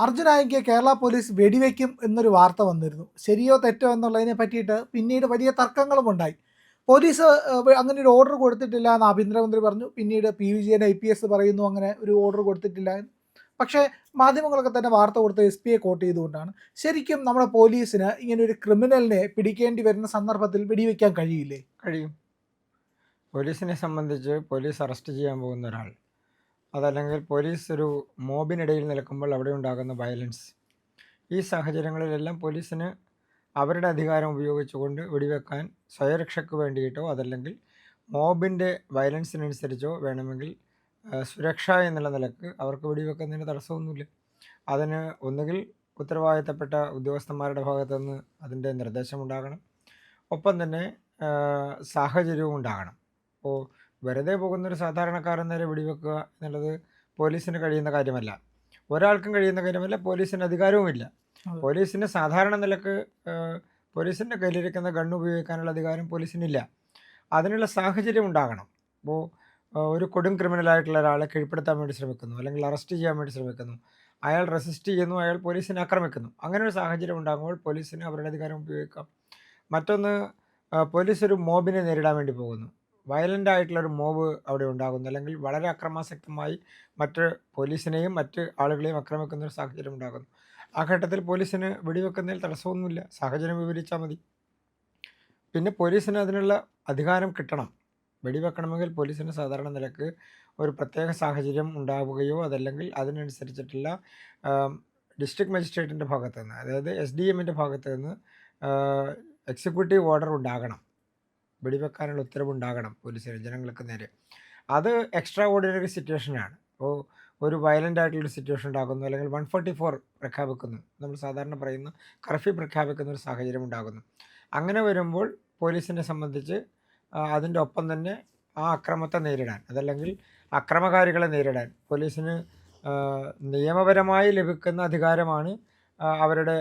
അർജുനായിക്ക് Kerala police വെടിവെക്കും എന്നൊരു വാർത്ത വന്നിരുന്നു. ശരിയോ തെറ്റോ എന്നുള്ളതിനെ പറ്റിയിട്ട് പിന്നീട് വലിയ തർക്കങ്ങളും ഉണ്ടായി. പോലീസ് അങ്ങനെ ഒരു ഓർഡർ കൊടുത്തിട്ടില്ല എന്ന് ആഭ്യന്തരമന്ത്രി പറഞ്ഞു. പിന്നീട് പി വിജയൻ IPS പറയുന്നു അങ്ങനെ ഒരു ഓർഡർ കൊടുത്തിട്ടില്ല എന്ന്. പക്ഷേ മാധ്യമങ്ങളൊക്കെ തന്നെ വാർത്ത കൊടുത്ത് SP യെ കോട്ട് ചെയ്തുകൊണ്ടാണ്. ശരിക്കും നമ്മുടെ പോലീസിന് ഇങ്ങനെ ഒരു ക്രിമിനലിനെ പിടിക്കേണ്ടി വരുന്ന സന്ദർഭത്തിൽ വെടിവെക്കാൻ കഴിയില്ലേ? കഴിയും. പോലീസിനെ സംബന്ധിച്ച് പോലീസ് അറസ്റ്റ് ചെയ്യാൻ പോകുന്ന ഒരാൾ, അതല്ലെങ്കിൽ പോലീസ് ഒരു മോബിനിടയിൽ നിൽക്കുമ്പോൾ അവിടെ ഉണ്ടാകുന്ന വയലൻസ്, ഈ സാഹചര്യങ്ങളിലെല്ലാം പോലീസിന് അവരുടെ അധികാരം ഉപയോഗിച്ചുകൊണ്ട് വെടിവെക്കാൻ സ്വയരക്ഷയ്ക്ക് വേണ്ടിയിട്ടോ അതല്ലെങ്കിൽ മോബിൻ്റെ വയലൻസിനനുസരിച്ചോ വേണമെങ്കിൽ സുരക്ഷ എന്നുള്ള നിലക്ക് അവർക്ക് വെടിവെക്കുന്നതിന് തടസ്സമൊന്നുമില്ല. അതിന് ഒന്നുകിൽ ഉത്തരവാദിത്തപ്പെട്ട ഉദ്യോഗസ്ഥന്മാരുടെ ഭാഗത്തുനിന്ന് അതിൻ്റെ നിർദ്ദേശമുണ്ടാകണം, ഒപ്പം തന്നെ സാഹചര്യവും ഉണ്ടാകണം. അപ്പോൾ വെറുതെ പോകുന്നൊരു സാധാരണക്കാരൻ നേരെ വെടിവെക്കുക എന്നുള്ളത് പോലീസിന് കഴിയുന്ന കാര്യമല്ല, ഒരാൾക്കും കഴിയുന്ന കാര്യമല്ല, പോലീസിന് അധികാരവുമില്ല. പോലീസിന് സാധാരണ നിലക്ക് പോലീസിൻ്റെ കയ്യിലിരിക്കുന്ന ഗണ്ണ് ഉപയോഗിക്കാനുള്ള അധികാരം പോലീസിനില്ല. അതിനുള്ള സാഹചര്യം ഉണ്ടാകണം. അപ്പോൾ ഒരു കൊടും ക്രിമിനലായിട്ടുള്ള ഒരാളെ കീഴ്പ്പെടുത്താൻ വേണ്ടി ശ്രമിക്കുന്നു, അല്ലെങ്കിൽ അറസ്റ്റ് ചെയ്യാൻ വേണ്ടി ശ്രമിക്കുന്നു, അയാൾ റെസിസ്റ്റ് ചെയ്യുന്നു, അയാൾ പോലീസിനെ ആക്രമിക്കുന്നു. അങ്ങനെ ഒരു സാഹചര്യം ഉണ്ടാകുമ്പോൾ പോലീസിന് അവരുടെ അധികാരം ഉപയോഗിക്കാം. മറ്റൊന്ന്, പോലീസ് ഒരു മോബിനെ നേരിടാൻ വേണ്ടി പോകുന്നു, വയലൻ്റ് ആയിട്ടുള്ളൊരു മോബ് അവിടെ ഉണ്ടാകുന്നു, അല്ലെങ്കിൽ വളരെ അക്രമാസക്തമായി മറ്റ് പോലീസിനെയും മറ്റ് ആളുകളെയും ആക്രമിക്കുന്ന ഒരു സാഹചര്യം ഉണ്ടാകുന്നു. ആ ഘട്ടത്തിൽ പോലീസിന് വെടിവെക്കുന്നതിൽ തടസ്സമൊന്നുമില്ല, സാഹചര്യം വിവരിച്ചാൽ മതി. പിന്നെ പോലീസിന് അതിനുള്ള അധികാരം കിട്ടണം. വെടിവെക്കണമെങ്കിൽ പോലീസിന് സാധാരണ നിലക്ക് ഒരു പ്രത്യേക സാഹചര്യം ഉണ്ടാവുകയോ അതല്ലെങ്കിൽ അതിനനുസരിച്ചിട്ടുള്ള ഡിസ്ട്രിക്ട് മജിസ്ട്രേറ്റിൻ്റെ ഭാഗത്തു നിന്ന്, അതായത് SDMൻ്റെ ഭാഗത്തു നിന്ന് എക്സിക്യൂട്ടീവ് ഓർഡർ ഉണ്ടാകണം, വെടിവെക്കാനുള്ള ഉത്തരവുണ്ടാകണം പോലീസിന് ജനങ്ങൾക്ക് നേരെ. അത് എക്സ്ട്രാ ഓർഡിനറി സിറ്റുവേഷനാണ്. അപ്പോൾ ഒരു വയലൻ്റ് ആയിട്ടുള്ളൊരു സിറ്റുവേഷൻ ഉണ്ടാകുന്നു, അല്ലെങ്കിൽ 144 പ്രഖ്യാപിക്കുന്നു, നമ്മൾ സാധാരണ പറയുന്ന കർഫ്യൂ പ്രഖ്യാപിക്കുന്ന ഒരു സാഹചര്യം ഉണ്ടാകുന്നു. അങ്ങനെ വരുമ്പോൾ പോലീസിനെ സംബന്ധിച്ച് അതിൻ്റെ ഒപ്പം തന്നെ ആ അക്രമത്തെ നേരിടാൻ, അതല്ലെങ്കിൽ അക്രമകാരികളെ നേരിടാൻ പോലീസിന് നിയമപരമായി ലഭിക്കുന്ന അധികാരമാണ് അവരുടെ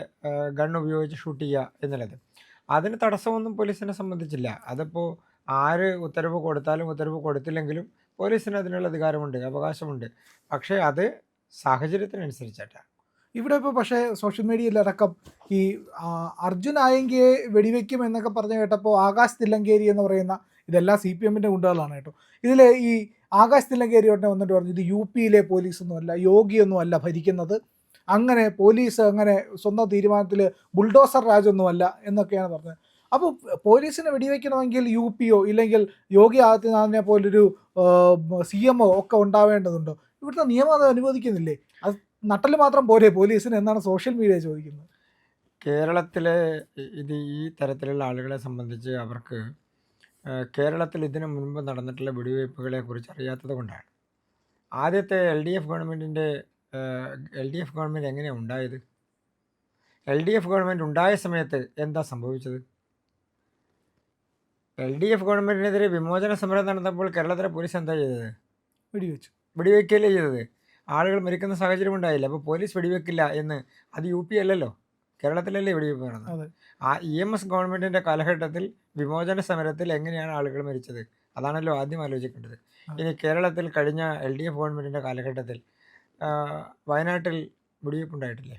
ഗൺ ഉപയോഗിച്ച് ഷൂട്ട് ചെയ്യുക എന്നുള്ളത്. അതിന് തടസ്സമൊന്നും പോലീസിനെ സംബന്ധിച്ചില്ല. അതിപ്പോൾ ആര് ഉത്തരവ് കൊടുത്താലും ഉത്തരവ് കൊടുത്തില്ലെങ്കിലും പോലീസിന് അതിനുള്ള അധികാരമുണ്ട്, അവകാശമുണ്ട്. പക്ഷേ അത് സാഹചര്യത്തിനനുസരിച്ചിട്ടാണ്. ഇവിടെ ഇപ്പോൾ പക്ഷേ സോഷ്യൽ മീഡിയയിലടക്കം ഈ അർജുൻ ആയങ്കിയെ വെടിവെക്കും എന്നൊക്കെ പറഞ്ഞു കേട്ടപ്പോൾ ആകാശ് തില്ലങ്കേരി എന്ന് പറയുന്ന, ഇതെല്ലാം CPMൻ്റെ ഗുണ്ടകളാണ് കേട്ടോ, ഇതിൽ ഈ ആകാശ് തില്ലങ്കേരി ഉടനെ വന്നിട്ട് പറഞ്ഞു ഇത് UP-യിലെ പോലീസൊന്നുമല്ല, യോഗിയൊന്നും അല്ല ഭരിക്കുന്നത്, അങ്ങനെ പോലീസ് അങ്ങനെ സ്വന്തം തീരുമാനത്തിൽ ബുൾഡോസർ രാജൊന്നുമല്ല എന്നൊക്കെയാണ് പറഞ്ഞത്. അപ്പോൾ പോലീസിനെ വെടിവെക്കണമെങ്കിൽ UP-യോ ഇല്ലെങ്കിൽ യോഗി ആദിത്യനാഥിനെ പോലൊരു CM-ഓ ഒക്കെ ഉണ്ടാവേണ്ടതുണ്ടോ? ഇവിടുത്തെ നിയമം അത് അനുവദിക്കുന്നില്ലേ? അത് നട്ടൽ മാത്രം പോരെ പോലീസിന് എന്നാണ് സോഷ്യൽ മീഡിയ ചോദിക്കുന്നത്. കേരളത്തിലെ ഈ തരത്തിലുള്ള ആളുകളെ സംബന്ധിച്ച് അവർക്ക് കേരളത്തിൽ ഇതിനു മുൻപ് നടന്നിട്ടുള്ള വെടിവയ്പ്പുകളെ കുറിച്ച് അറിയാത്തത് കൊണ്ടാണ്. ആദ്യത്തെ LDF ഗവൺമെൻറ് എങ്ങനെയാണ് ഉണ്ടായത്? LDF ഗവൺമെൻറ് ഉണ്ടായ സമയത്ത് എന്താ സംഭവിച്ചത്? LDF ഗവൺമെൻറ്റിനെതിരെ വിമോചന സമരം നടന്നപ്പോൾ കേരളത്തിലെ പോലീസ് എന്താ ചെയ്തത്? വെടിവെക്കുകയല്ലേ ചെയ്തത്. ആളുകൾ മരിക്കുന്ന സാഹചര്യം ഉണ്ടായില്ല. അപ്പോൾ പോലീസ് വെടിവെക്കില്ല എന്ന്, അത് UP അല്ലല്ലോ, കേരളത്തിലല്ലേ വെടിവെപ്പ് നടന്നത്. ആ EMS ഗവൺമെൻറ്റിൻ്റെ കാലഘട്ടത്തിൽ വിമോചന സമരത്തിൽ എങ്ങനെയാണ് ആളുകൾ മരിച്ചത്? അതാണല്ലോ ആദ്യം ആലോചിക്കേണ്ടത്. ഇനി കേരളത്തിൽ കഴിഞ്ഞ LDF ഗവൺമെൻറ്റിൻ്റെ കാലഘട്ടത്തിൽ വയനാട്ടിൽ വെടിവെപ്പുണ്ടായിട്ടില്ലേ?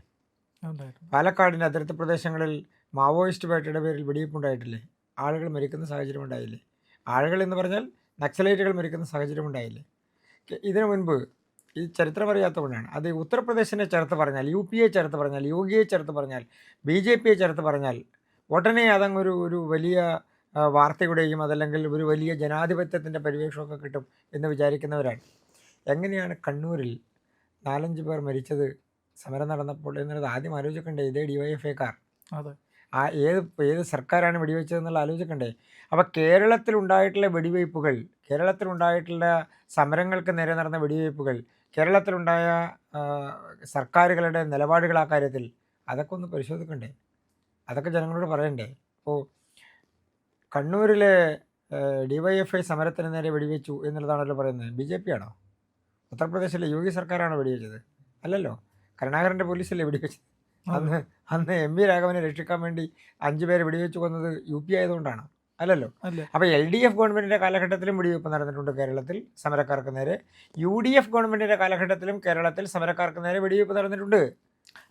പാലക്കാടിൻ്റെ അതിർത്തി പ്രദേശങ്ങളിൽ മാവോയിസ്റ്റ് വേട്ടയുടെ പേരിൽ വെടിവെപ്പുണ്ടായിട്ടില്ലേ? ആളുകൾ മരിക്കുന്ന സാഹചര്യം ഉണ്ടായില്ലേ? ആളുകൾ എന്ന് പറഞ്ഞാൽ നക്സലൈറ്റുകൾ മരിക്കുന്ന സാഹചര്യം ഉണ്ടായില്ലേ? ഇതിനു മുൻപ് ഈ ചരിത്രം അറിയാത്തതുകൊണ്ടാണ്. അത് ഉത്തർപ്രദേശിനെ ചേർത്ത് പറഞ്ഞാൽ, UP-യെ ചേർത്ത് പറഞ്ഞാൽ, യോഗിയെ ചേർത്ത് പറഞ്ഞാൽ, BJP-യെ ചേർത്ത് പറഞ്ഞാൽ ഉടനെ അതങ്ങൊരു വലിയ വാർത്തയുടെയും അതല്ലെങ്കിൽ ഒരു വലിയ ജനാധിപത്യത്തിൻ്റെ പരിവേഷമൊക്കെ കിട്ടും എന്ന് വിചാരിക്കുന്നവരാണ്. എങ്ങനെയാണ് കണ്ണൂരിൽ 4-5 പേർ മരിച്ചത് സമരം നടന്നപ്പോൾ എന്നുള്ളത് ആദ്യം ആലോചിക്കണ്ടേ? ഇതേ DYFI-ക്കാർ. അതെ, ഏത് സർക്കാരാണ് വെടിവെച്ചതെന്നുള്ള ആലോചിക്കണ്ടേ? അപ്പോൾ കേരളത്തിലുണ്ടായിട്ടുള്ള വെടിവയ്പ്പുകൾ, കേരളത്തിലുണ്ടായിട്ടുള്ള സമരങ്ങൾക്ക് നേരെ നടന്ന വെടിവയ്പ്പുകൾ, കേരളത്തിലുണ്ടായ സർക്കാരുകളുടെ നിലപാടുകൾ ആ കാര്യത്തിൽ, അതൊക്കെ ഒന്ന് പരിശോധിക്കണ്ടേ? അതൊക്കെ ജനങ്ങളോട് പറയണ്ടേ? അപ്പോൾ കണ്ണൂരിലെ DYFI സമരത്തിന് നേരെ വെടിവെച്ചു എന്നുള്ളതാണല്ലോ പറയുന്നത്. BJP ആണോ? ഉത്തർപ്രദേശിലെ യോഗി സർക്കാരാണോ വെടിവെച്ചത്? അല്ലല്ലോ, കരുണാകരൻ്റെ പോലീസല്ലേ വെടിവെച്ചത്. അന്ന് MP രാഘവനെ രക്ഷിക്കാൻ വേണ്ടി 5 പേരെ വെടിവെച്ച് കൊന്നത് UP ആയതുകൊണ്ടാണ്? അല്ലല്ലോ. അപ്പോൾ LDF ഗവൺമെൻറ്റിൻ്റെ കാലഘട്ടത്തിലും വെടിവെപ്പ് നടന്നിട്ടുണ്ട് കേരളത്തിൽ സമരക്കാർക്ക് നേരെ. UDF ഗവൺമെൻറ്റിൻ്റെ കാലഘട്ടത്തിലും കേരളത്തിൽ സമരക്കാർക്ക് നേരെ വെടിവെപ്പ് നടന്നിട്ടുണ്ട്.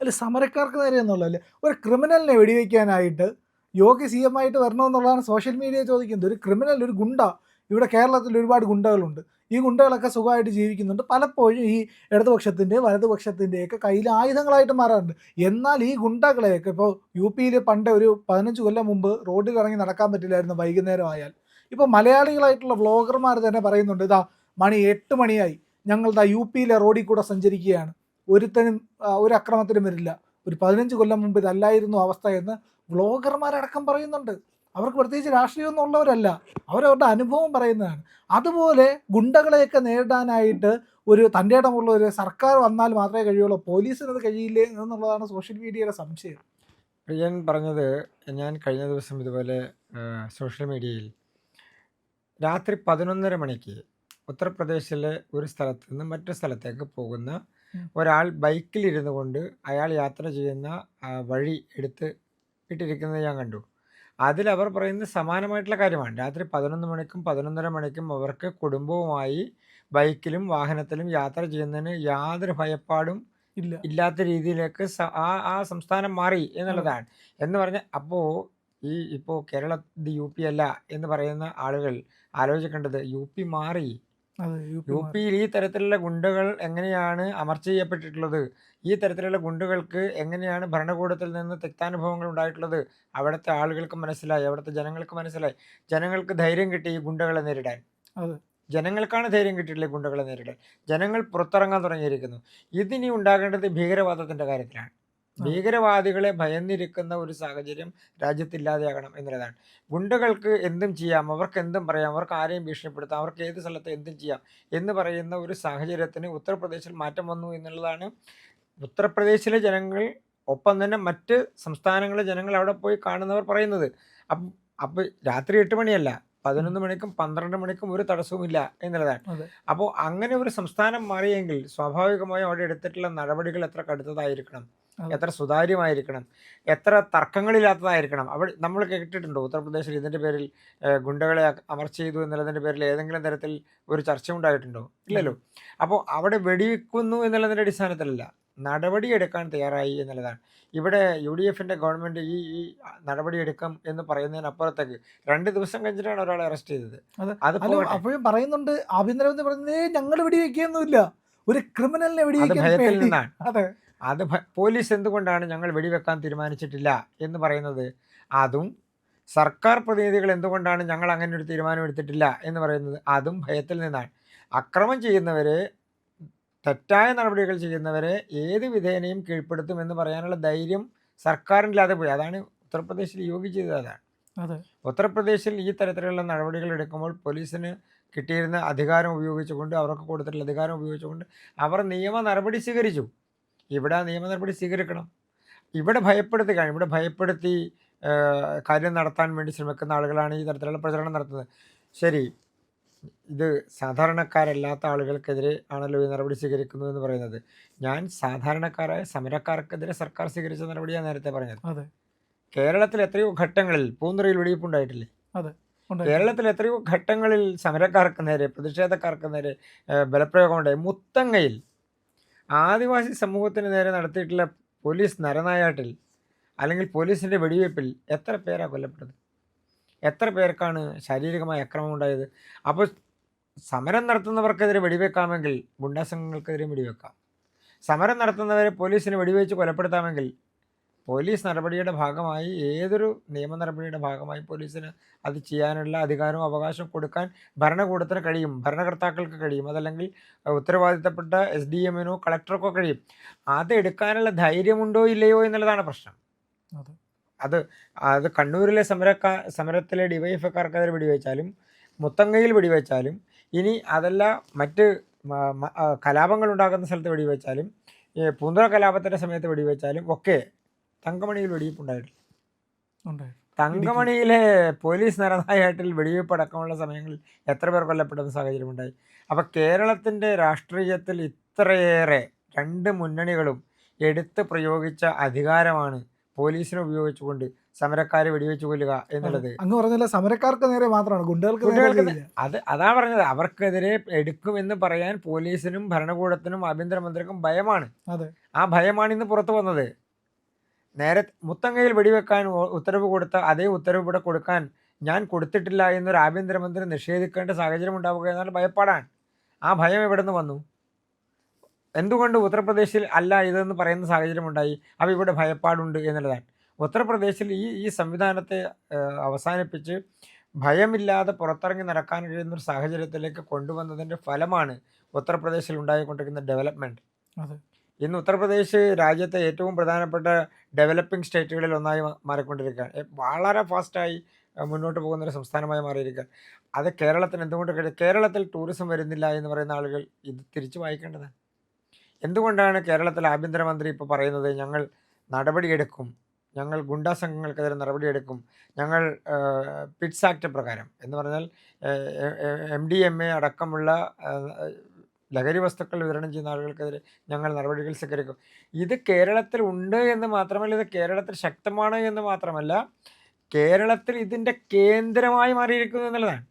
അല്ല സമരക്കാർക്ക് നേരെ എന്നുള്ളതല്ലേ, ഒരു ക്രിമിനലിനെ വെടിവെക്കാനായിട്ട് യോഗി സി എം ആയിട്ട് വരണമെന്നുള്ളതാണ് സോഷ്യൽ മീഡിയ ചോദിക്കുന്നത്. ഒരു ക്രിമിനൽ, ഒരു ഗുണ്ട, ഇവിടെ കേരളത്തിൽ ഒരുപാട് ഗുണ്ടകളുണ്ട്. ഈ ഗുണ്ടകളൊക്കെ സുഖമായിട്ട് ജീവിക്കുന്നുണ്ട്. പലപ്പോഴും ഈ ഇടതുപക്ഷത്തിൻ്റെയും വലതുപക്ഷത്തിൻ്റെയൊക്കെ കയ്യിൽ ആയുധങ്ങളായിട്ട് മാറാറുണ്ട്. എന്നാൽ ഈ ഗുണ്ടകളെയൊക്കെ ഇപ്പോൾ യു പിയിൽ പണ്ട് ഒരു 15 കൊല്ലം മുമ്പ് റോഡിൽ ഇറങ്ങി നടക്കാൻ പറ്റില്ലായിരുന്നു വൈകുന്നേരം ആയാൽ. ഇപ്പോൾ മലയാളികളായിട്ടുള്ള വ്ളോഗർമാർ തന്നെ പറയുന്നുണ്ട്, ഇതാ മണി 8 മണിയായി, ഞങ്ങൾ ദാ യു പിയിലെ റോഡിൽ കൂടെ സഞ്ചരിക്കുകയാണ്, ഒരുത്തനും ഒരു അക്രമത്തിനും വരില്ല, ഒരു 15 കൊല്ലം മുമ്പ് ഇതല്ലായിരുന്നു അവസ്ഥ എന്ന് വ്ളോഗർമാരടക്കം പറയുന്നുണ്ട്. അവർക്ക് പ്രത്യേകിച്ച് രാഷ്ട്രീയമൊന്നും ഉള്ളവരല്ല, അവരവരുടെ അനുഭവം പറയുന്നതാണ്. അതുപോലെ ഗുണ്ടകളെയൊക്കെ നേരിടാനായിട്ട് ഒരു തൻ്റെ ഇടമുള്ള ഒരു സർക്കാർ വന്നാൽ മാത്രമേ കഴിയുള്ളൂ, പോലീസിനത് കഴിയില്ലേ എന്നുള്ളതാണ് സോഷ്യൽ മീഡിയയുടെ സംശയം. പ്രിയൻ പറഞ്ഞത്, ഞാൻ കഴിഞ്ഞ ദിവസം ഇതുപോലെ സോഷ്യൽ മീഡിയയിൽ രാത്രി 11:30 മണിക്ക് ഉത്തർപ്രദേശിലെ ഒരു സ്ഥലത്ത് നിന്ന് മറ്റൊരു സ്ഥലത്തേക്ക് പോകുന്ന ഒരാൾ ബൈക്കിലിരുന്നു കൊണ്ട് അയാൾ യാത്ര ചെയ്യുന്ന വഴി എടുത്ത് ഇട്ടിരിക്കുന്നത് ഞാൻ കണ്ടു. അതിലവർ പറയുന്നത് സമാനമായിട്ടുള്ള കാര്യമാണ്. രാത്രി 11 മണിക്കും 11:30 മണിക്കും അവർക്ക് കുടുംബവുമായി ബൈക്കിലും വാഹനത്തിലും യാത്ര ചെയ്യുന്നതിന് യാതൊരു ഭയപ്പാടും ഇല്ല. ഇല്ലാത്ത രീതിയിലേക്ക് ആ സംസ്ഥാനം മാറി എന്നുള്ളതാണ്. എന്ന് പറഞ്ഞാൽ ഇപ്പോൾ കേരളം ഇത് യു പി അല്ല എന്ന് പറയുന്ന ആളുകൾ ആലോചിക്കേണ്ടത്, യു പി മാറി. അതെ, യു പിയിൽ ഈ തരത്തിലുള്ള ഗുണ്ടകൾ എങ്ങനെയാണ് അമർച്ച ചെയ്യപ്പെട്ടിട്ടുള്ളത്, ഈ തരത്തിലുള്ള ഗുണ്ടകൾക്ക് എങ്ങനെയാണ് ഭരണകൂടത്തിൽ നിന്ന് തിക്താനുഭവങ്ങൾ ഉണ്ടായിട്ടുള്ളത്, അവിടുത്തെ ആളുകൾക്ക് മനസ്സിലായി, അവിടുത്തെ ജനങ്ങൾക്ക് മനസ്സിലായി. ജനങ്ങൾക്ക് ധൈര്യം കിട്ടി ഈ ഗുണ്ടകളെ നേരിടാൻ. അതെ, ജനങ്ങൾക്കാണ് ധൈര്യം കിട്ടിയിട്ടില്ല ഗുണ്ടകളെ നേരിടാൻ. ജനങ്ങൾ പുറത്തിറങ്ങാൻ തുടങ്ങിയിരിക്കുന്നു. ഇതിനി ഉണ്ടാകേണ്ടത് ഭീകരവാദത്തിൻ്റെ കാര്യത്തിലാണ്. ഭീകരവാദികളെ ഭയന്നിരിക്കുന്ന ഒരു സാഹചര്യം രാജ്യത്തില്ലാതെയാകണം എന്നുള്ളതാണ്. ഗുണ്ടകൾക്ക് എന്തും ചെയ്യാം, അവർക്ക് എന്തും പറയാം, അവർക്ക് ആരെയും ഭീഷണിപ്പെടുത്താം, അവർക്ക് ഏത് സ്ഥലത്ത് എന്തും ചെയ്യാം എന്ന് പറയുന്ന ഒരു സാഹചര്യത്തിന് ഉത്തർപ്രദേശിൽ മാറ്റം വന്നു എന്നുള്ളതാണ് ഉത്തർപ്രദേശിലെ ജനങ്ങൾ, ഒപ്പം തന്നെ മറ്റ് സംസ്ഥാനങ്ങളിലെ ജനങ്ങൾ അവിടെ പോയി കാണുന്നവർ പറയുന്നത്. അപ്പോൾ രാത്രി 8 മണിയല്ല, 11 മണിക്കും 12 മണിക്കും ഒരു തടസ്സവുമില്ല എന്നുള്ളതാണ്. അതെ, അപ്പോൾ അങ്ങനെ ഒരു സംസ്ഥാനം മാറിയെങ്കിൽ സ്വാഭാവികമായും അവിടെ എടുത്തിട്ടുള്ള നടപടികൾ എത്ര കടുത്തതായിരിക്കണം, അതെ. എത്ര സുതാര്യമായിരിക്കണം, എത്ര തർക്കങ്ങളില്ലാത്തതായിരിക്കണം. അവിടെ നമ്മൾ കേട്ടിട്ടുണ്ടോ ഉത്തർപ്രദേശിൽ ഇതിൻ്റെ പേരിൽ ഗുണ്ടകളെ അമർച്ച ചെയ്തു എന്നുള്ളതിൻ്റെ പേരിൽ ഏതെങ്കിലും തരത്തിൽ ഒരു ചർച്ച ഉണ്ടായിട്ടുണ്ടോ? ഇല്ലല്ലോ. അപ്പോൾ അവിടെ വെടിവെക്കുന്നു എന്നുള്ളതിൻ്റെ അടിസ്ഥാനത്തിലല്ല, നടപടിയെടുക്കാൻ തയ്യാറായി എന്നുള്ളതാണ്. ഇവിടെ യു ഡി എഫിൻ്റെ ഗവൺമെൻറ് ഈ നടപടിയെടുക്കാം എന്ന് പറയുന്നതിനപ്പുറത്തേക്ക് 2 ദിവസം കഴിഞ്ഞിട്ടാണ് ഒരാളെ അറസ്റ്റ് ചെയ്തത്. അതെ. അത് അല്ല, പോകട്ടെ, അപ്പോഴും പറയുന്നുണ്ട്, ആഭ്യന്തരമന്ത്രി പറയുന്നത് ഞങ്ങൾ വെടിവെക്കുകയൊന്നുമില്ല, ഒരു ക്രിമിനലിനെ അത് വെടിവെക്കാൻ ഭയത്തിൽ പേടി. നിന്നാണ്. അതെ, പോലീസ് എന്തുകൊണ്ടാണ് ഞങ്ങൾ വെടിവെക്കാൻ തീരുമാനിച്ചിട്ടില്ല എന്ന് പറയുന്നത്, അതും സർക്കാർ പ്രതിനിധികൾ എന്തുകൊണ്ടാണ് ഞങ്ങൾ അങ്ങനെ ഒരു തീരുമാനം എടുത്തിട്ടില്ല എന്ന് പറയുന്നത്, അതും ഭയത്തിൽ നിന്നാണ്. അക്രമം ചെയ്യുന്നവരെ, തെറ്റായ നടപടികൾ ചെയ്യുന്നവരെ ഏത് വിധേനയും കീഴ്പ്പെടുത്തുമെന്ന് പറയാനുള്ള ധൈര്യം സർക്കാരില്ലാതെ പോയി. അതാണ് ഉത്തർപ്രദേശിൽ യോഗി ചെയ്തത്. അതാണ് അതെ, ഉത്തർപ്രദേശിൽ ഈ തരത്തിലുള്ള നടപടികൾ എടുക്കുമ്പോൾ പോലീസിന് കിട്ടിയിരുന്ന അധികാരം ഉപയോഗിച്ചുകൊണ്ട്, അവർക്ക് കൊടുത്തിട്ടുള്ള അധികാരം ഉപയോഗിച്ചുകൊണ്ട് അവർ നിയമ നടപടി സ്വീകരിച്ചു. ഇവിടെ ആ നിയമ നടപടി സ്വീകരിക്കണം. ഇവിടെ ഭയപ്പെടുത്തുകയാണ്. ഇവിടെ ഭയപ്പെടുത്തി കാര്യം നടത്താൻ വേണ്ടി ശ്രമിക്കുന്ന ആളുകളാണ് ഈ തരത്തിലുള്ള പ്രചരണം നടത്തുന്നത്. ശരി, ഇത് സാധാരണക്കാരല്ലാത്ത ആളുകൾക്കെതിരെ ആണല്ലോ ഈ നടപടി സ്വീകരിക്കുന്നു എന്ന് പറയുന്നത്. ഞാൻ സാധാരണക്കാരായ സമരക്കാർക്കെതിരെ സർക്കാർ സ്വീകരിച്ച നടപടിയാണ് നേരത്തെ പറഞ്ഞത്. അതെ, കേരളത്തിൽ എത്രയോ ഘട്ടങ്ങളിൽ പൂന്തുറയിൽ വെടിവെപ്പുണ്ടായിട്ടില്ലേ? അതെ, ഉണ്ടായി. കേരളത്തിൽ എത്രയോ ഘട്ടങ്ങളിൽ സമരക്കാർക്ക് നേരെ, പ്രതിഷേധക്കാർക്ക് നേരെ ബലപ്രയോഗമുണ്ടായി. മുത്തങ്ങയിൽ ആദിവാസി സമൂഹത്തിന് നേരെ നടത്തിയിട്ടുള്ള പോലീസ് നരനായാട്ടിൽ, അല്ലെങ്കിൽ പോലീസിൻ്റെ വെടിവയ്പ്പിൽ എത്ര പേരാണ് കൊല്ലപ്പെട്ടത്? എത്ര പേർക്കാണ് ശാരീരികമായ അക്രമം ഉണ്ടായത്? അപ്പോൾ സമരം നടത്തുന്നവർക്കെതിരെ വെടിവെക്കാമെങ്കിൽ ഗുണ്ടാസംഘങ്ങൾക്കെതിരെ വെടിവെക്കാം. സമരം നടത്തുന്നവരെ പോലീസിന് വെടിവെച്ച് കൊലപ്പെടുത്താമെങ്കിൽ പോലീസ് നടപടിയുടെ ഭാഗമായി, ഏതൊരു നിയമ നടപടിയുടെ ഭാഗമായി പോലീസിന് അത് ചെയ്യാനുള്ള അധികാരവും അവകാശവും കൊടുക്കാൻ ഭരണകൂടത്തിന് കഴിയും, ഭരണകർത്താക്കൾക്ക് കഴിയും. അതല്ലെങ്കിൽ ഉത്തരവാദിത്തപ്പെട്ട SDM-നോ കളക്ടർക്കോ കഴിയും. അത് എടുക്കാനുള്ള ധൈര്യമുണ്ടോ ഇല്ലയോ എന്നുള്ളതാണ് പ്രശ്നം. അതെ, അത് അത് കണ്ണൂരിലെ സമരത്തിലെ ഡിവൈഎഫ്ഐക്കാർക്കെതിരെ വെടിവെച്ചാലും, മുത്തങ്ങയിൽ വെടിവെച്ചാലും, ഇനി അതല്ല മറ്റ് കലാപങ്ങൾ ഉണ്ടാകുന്ന സ്ഥലത്ത് വെടിവെച്ചാലും, പൂന്തുറ കലാപത്തിൻ്റെ സമയത്ത് വെടിവെച്ചാലും ഒക്കെ തങ്കമണിയിൽ വെടിവെപ്പുണ്ടായിട്ടില്ല. തങ്കമണിയിലെ പോലീസ് നരനായാട്ടിൽ വെടിവെപ്പ് അടക്കമുള്ള സമയങ്ങളിൽ എത്ര പേർ കൊല്ലപ്പെടുന്ന സാഹചര്യമുണ്ടായി? അപ്പോൾ കേരളത്തിൻ്റെ രാഷ്ട്രീയത്തിൽ ഇത്രയേറെ 2 മുന്നണികളും എടുത്ത് പ്രയോഗിച്ച അധികാരമാണ് പോലീസിനെ ഉപയോഗിച്ചുകൊണ്ട് സമരക്കാരെ വെടിവെച്ച് കൊല്ലുക എന്നുള്ളത്. അങ്ങ് പറഞ്ഞല്ലോ, സമരക്കാർക്ക് നേരെ മാത്രമാണ്, ഗുണ്ടകൾക്ക് നേരെ കുട്ടികൾക്ക് ചെയ്യില്ല. അതാ പറഞ്ഞത്, അവർക്കെതിരെ എടുക്കുമെന്ന് പറയാൻ പോലീസിനും ഭരണകൂടത്തിനും ആഭ്യന്തരമന്ത്രിക്കും ഭയമാണ്. അതെ. ആ ഭയമാണ് ഇന്ന് പുറത്തു വന്നത്. നേരെ മുത്തങ്ങയിൽ വെടിവെക്കാൻ ഉത്തരവ് കൊടുത്ത അതേ ഉത്തരവ് ഇവിടെ കൊടുക്കാൻ ഞാൻ കൊടുത്തിട്ടില്ല എന്നൊരു ആഭ്യന്തരമന്ത്രി നിഷേധിക്കേണ്ട സാഹചര്യം ഉണ്ടാവുക എന്നാൽ ഭയപ്പാടാണ്. ആ ഭയം എവിടെ നിന്ന് വന്നു? എന്തുകൊണ്ട് ഉത്തർപ്രദേശിൽ അല്ല ഇതെന്ന് പറയുന്ന സാഹചര്യം ഉണ്ടായി? അപ്പോൾ ഇവിടെ ഭയപ്പാടുണ്ട് എന്നുള്ളതാണ്. ഉത്തർപ്രദേശിൽ ഈ സംവിധാനത്തെ അവസാനിപ്പിച്ച് ഭയമില്ലാതെ പുറത്തിറങ്ങി നടക്കാൻ കഴിയുന്നൊരു സാഹചര്യത്തിലേക്ക് കൊണ്ടുവന്നതിൻ്റെ ഫലമാണ് ഉത്തർപ്രദേശിൽ ഉണ്ടായിക്കൊണ്ടിരിക്കുന്ന ഡെവലപ്മെൻറ്റ്. അതെ. ഇന്ന് ഉത്തർപ്രദേശ് രാജ്യത്തെ ഏറ്റവും പ്രധാനപ്പെട്ട ഡെവലപ്പിംഗ് സ്റ്റേറ്റുകളിൽ ഒന്നായി മാറിക്കൊണ്ടിരിക്കുകയാണ്. വളരെ ഫാസ്റ്റായി മുന്നോട്ട് പോകുന്നൊരു സംസ്ഥാനമായി മാറിയിരിക്കുകയാണ്. അത് കേരളത്തിന് എന്തുകൊണ്ട് കേരളത്തിൽ ടൂറിസം വരുന്നില്ല എന്ന് പറയുന്ന ആളുകൾ ഇത് തിരിച്ചു വായിക്കേണ്ടതാണ്. എന്തുകൊണ്ടാണ് കേരളത്തിൽ ആഭ്യന്തരമന്ത്രി ഇപ്പോൾ പറയുന്നത് ഞങ്ങൾ നടപടിയെടുക്കും, ഞങ്ങൾ ഗുണ്ടാ സംഘങ്ങൾക്കെതിരെ നടപടിയെടുക്കും, ഞങ്ങൾ പിറ്റ്സ് ആക്ട് പ്രകാരം എന്ന് പറഞ്ഞാൽ MDMA അടക്കമുള്ള ലഹരി വസ്തുക്കൾ വിതരണം ചെയ്യുന്ന ആളുകൾക്കെതിരെ ഞങ്ങൾ നടപടികൾ സ്വീകരിക്കും. ഇത് കേരളത്തിൽ ഉണ്ട് എന്ന് മാത്രമല്ല, ഇത് കേരളത്തിൽ ശക്തമാണ് എന്ന് മാത്രമല്ല, കേരളത്തിൽ ഇതിൻ്റെ കേന്ദ്രമായി മാറിയിരിക്കുന്നു എന്നുള്ളതാണ്.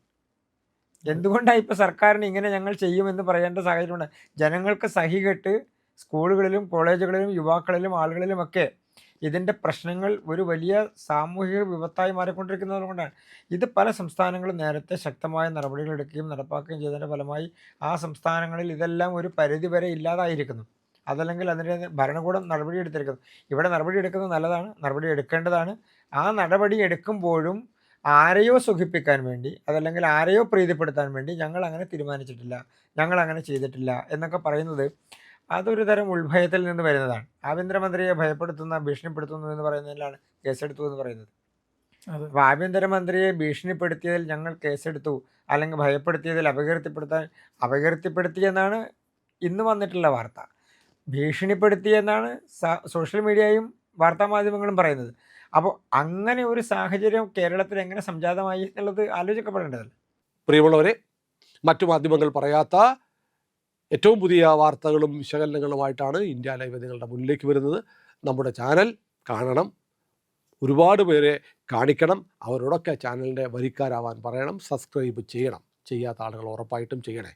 എന്തുകൊണ്ടാണ് ഇപ്പോൾ സർക്കാരിന് ഇങ്ങനെ ഞങ്ങൾ ചെയ്യുമെന്ന് പറയേണ്ട സാഹചര്യമുണ്ട്? ജനങ്ങൾക്ക് സഹികെട്ട് സ്കൂളുകളിലും കോളേജുകളിലും യുവാക്കളിലും ആളുകളിലുമൊക്കെ ഇതിൻ്റെ പ്രശ്നങ്ങൾ ഒരു വലിയ സാമൂഹിക വിപത്തായി മാറിക്കൊണ്ടിരിക്കുന്നത് കൊണ്ടാണ്. ഇത് പല സംസ്ഥാനങ്ങളും നേരത്തെ ശക്തമായ നടപടികൾ എടുക്കുകയും നടപ്പാക്കുകയും ചെയ്തതിൻ്റെ ഫലമായി ആ സംസ്ഥാനങ്ങളിൽ ഇതെല്ലാം ഒരു പരിധി വരെ ഇല്ലാതായിരിക്കുന്നു. അതല്ലെങ്കിൽ അതിൻ്റെ ഭരണകൂടം നടപടി എടുത്തിരിക്കുന്നു. ഇവിടെ നടപടി എടുക്കുന്നത് നല്ലതാണ്, നടപടി എടുക്കേണ്ടതാണ്. ആ നടപടി എടുക്കുമ്പോഴും ആരെയോ സുഖിപ്പിക്കാൻ വേണ്ടി അതല്ലെങ്കിൽ ആരെയോ പ്രീതിപ്പെടുത്താൻ വേണ്ടി ഞങ്ങൾ അങ്ങനെ തീരുമാനിച്ചിട്ടില്ല, ഞങ്ങൾ അങ്ങനെ ചെയ്തിട്ടില്ല എന്നൊക്കെ പറയുന്നത് അതൊരു തരം ഉൾഭയത്തിൽ നിന്ന് വരുന്നതാണ്. ആഭ്യന്തരമന്ത്രിയെ ഭയപ്പെടുത്തുന്ന ഭീഷണിപ്പെടുത്തുന്നു എന്ന് പറയുന്നതിലാണ് കേസെടുത്തു എന്ന് പറയുന്നത്. അപ്പോൾ ആഭ്യന്തരമന്ത്രിയെ ഭീഷണിപ്പെടുത്തിയതിൽ ഞങ്ങൾ കേസെടുത്തു അല്ലെങ്കിൽ ഭയപ്പെടുത്തിയതിൽ അപകീർത്തിപ്പെടുത്തിയെന്നാണ് ഇന്ന് വന്നിട്ടുള്ള വാർത്ത. ഭീഷണിപ്പെടുത്തിയെന്നാണ് സോഷ്യൽ മീഡിയയും വാർത്താമാധ്യമങ്ങളും പറയുന്നത്. അപ്പോൾ അങ്ങനെ ഒരു സാഹചര്യം കേരളത്തിൽ എങ്ങനെ സംജാതമായി എന്നുള്ളത് ആലോചിക്കപ്പെടേണ്ടതല്ല. പ്രിയമുള്ളവരെ, മറ്റു മാധ്യമങ്ങൾ പറയാത്ത ഏറ്റവും പുതിയ വാർത്തകളും വിശകലനങ്ങളുമായിട്ടാണ് ഇന്ത്യ ലൈവ് നിങ്ങളുടെ മുന്നിലേക്ക് വരുന്നത്. നമ്മുടെ ചാനൽ കാണണം, ഒരുപാട് പേരെ കാണിക്കണം, അവരോടൊക്കെ ചാനലിൻ്റെ വരിക്കാരാവാൻ പറയണം, സബ്സ്ക്രൈബ് ചെയ്യണം. ചെയ്യാത്ത ആളുകൾ ഉറപ്പായിട്ടും ചെയ്യണേ.